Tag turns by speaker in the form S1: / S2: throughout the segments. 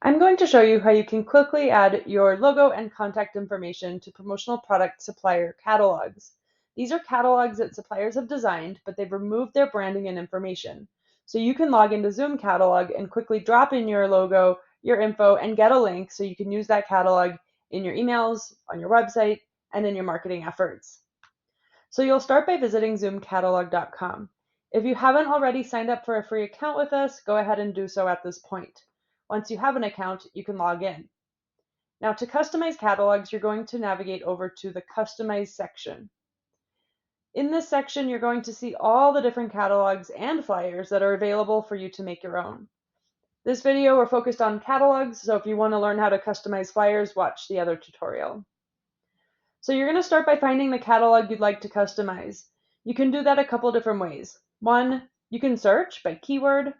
S1: I'm going to show you how you can quickly add your logo and contact information to promotional product supplier catalogs. These are catalogs that suppliers have designed, but they've removed their branding and information. So you can log into Zoomcatalog and quickly drop in your logo, your info, and get a link so you can use that catalog in your emails, on your website, and in your marketing efforts. So you'll start by visiting ZoomCatalog.com. If you haven't already signed up for a free account with us, go ahead and do so at this point. Once you have an account, you can log in. Now to customize catalogs, you're going to navigate over to the Customize section. In this section, you're going to see all the different catalogs and flyers that are available for you to make your own. This video, we're focused on catalogs, so if you want to learn how to customize flyers, watch the other tutorial. So you're going to start by finding the catalog you'd like to customize. You can do that a couple different ways. One, you can search by keyword.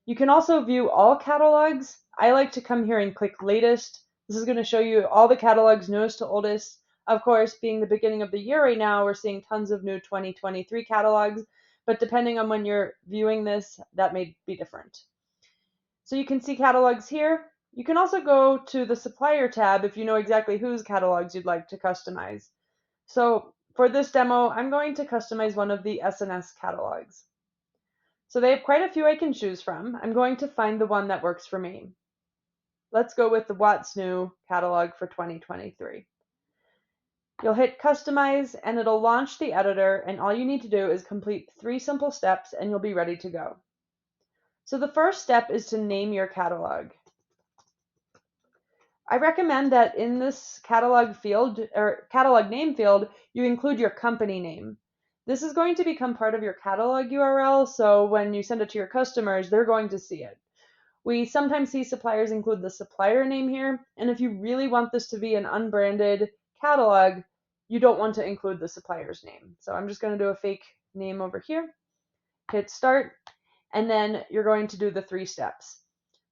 S1: You can also view all catalogs. I like to come here and click latest. This is going to show you all the catalogs, newest to oldest. Of course, being the beginning of the year right now, we're seeing tons of new 2023 catalogs, but depending on when you're viewing this, that may be different. So you can see catalogs here. You can also go to the Supplier tab if you know exactly whose catalogs you'd like to customize. So for this demo, I'm going to customize one of the SNS catalogs. So they have quite a few I can choose from. I'm going to find the one that works for me. Let's go with the What's New catalog for 2023. You'll hit Customize and it'll launch the editor, and all you need to do is complete 3 simple steps and you'll be ready to go. So the first step is to name your catalog. I recommend that in this catalog field or catalog name field, you include your company name. This is going to become part of your catalog URL, so when you send it to your customers, they're going to see it. We sometimes see suppliers include the supplier name here, and if you really want this to be an unbranded catalog, you don't want to include the supplier's name. So I'm just going to do a fake name over here, hit start, and then you're going to do the 3 steps.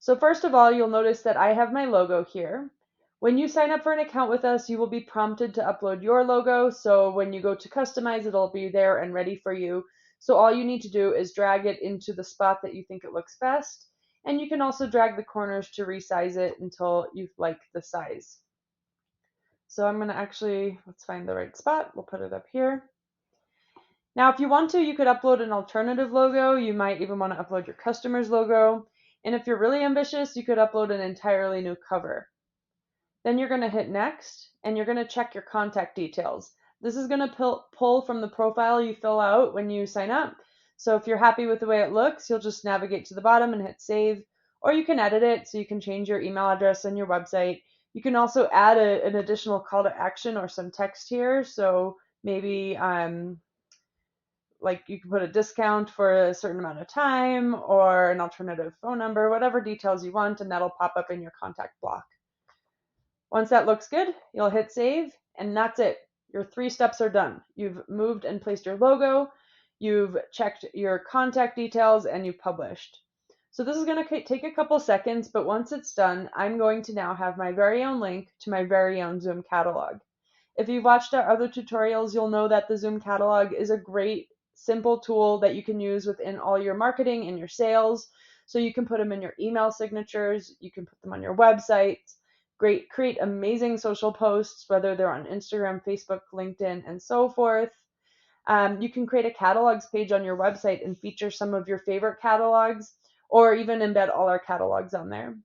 S1: So first of all, you'll notice that I have my logo here. When you sign up for an account with us, you will be prompted to upload your logo. So when you go to customize, it'll be there and ready for you. So all you need to do is drag it into the spot that you think it looks best. And you can also drag the corners to resize it until you like the size. So I'm going to let's find the right spot. We'll put it up here. Now, if you want to, you could upload an alternative logo. You might even want to upload your customer's logo. And if you're really ambitious, you could upload an entirely new cover. Then you're going to hit next and you're going to check your contact details. This is going to pull from the profile you fill out when you sign up. So if you're happy with the way it looks, you'll just navigate to the bottom and hit save, or you can edit it so you can change your email address on your website. You can also add an additional call to action or some text here. So maybe like you can put a discount for a certain amount of time or an alternative phone number, whatever details you want, and that'll pop up in your contact block. Once that looks good, you'll hit save, and that's it. Your 3 steps are done. You've moved and placed your logo, you've checked your contact details, and you've published. So this is going to take a couple seconds, but once it's done, I'm going to now have my very own link to my very own Zoom catalog. If you've watched our other tutorials, you'll know that the Zoom catalog is a great, simple tool that you can use within all your marketing and your sales. So you can put them in your email signatures, you can put them on your website, create amazing social posts, whether they're on Instagram, Facebook, LinkedIn, and so forth. You can create a catalogs page on your website and feature some of your favorite catalogs, or even embed all our catalogs on there.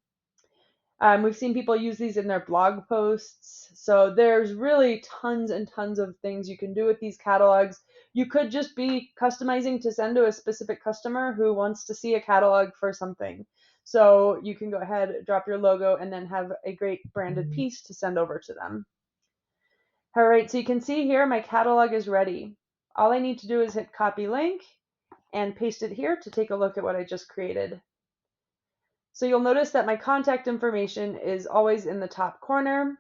S1: We've seen people use these in their blog posts. So there's really tons and tons of things you can do with these catalogs. You could just be customizing to send to a specific customer who wants to see a catalog for something. So you can go ahead, drop your logo, and then have a great branded piece to send over to them. All right, so you can see here my catalog is ready. All I need to do is hit copy link and paste it here to take a look at what I just created. So you'll notice that my contact information is always in the top corner,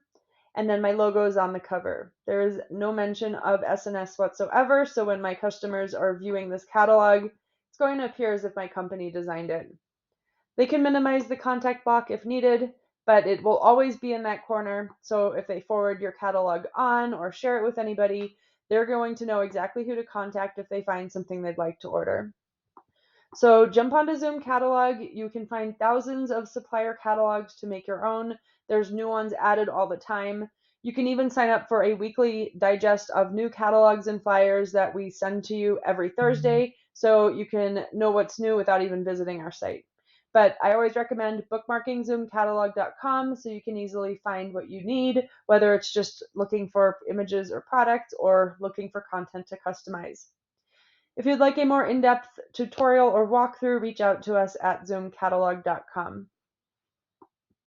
S1: and then my logo is on the cover. There is no mention of SNS whatsoever, so when my customers are viewing this catalog, it's going to appear as if my company designed it. They can minimize the contact block if needed, but it will always be in that corner, so if they forward your catalog on or share it with anybody, they're going to know exactly who to contact if they find something they'd like to order. So jump onto Zoom Catalog. You can find thousands of supplier catalogs to make your own. There's new ones added all the time. You can even sign up for a weekly digest of new catalogs and flyers that we send to you every Thursday, so you can know what's new without even visiting our site. But I always recommend bookmarking zoomcatalog.com so you can easily find what you need, whether it's just looking for images or products or looking for content to customize. If you'd like a more in-depth tutorial or walkthrough, reach out to us at zoomcatalog.com.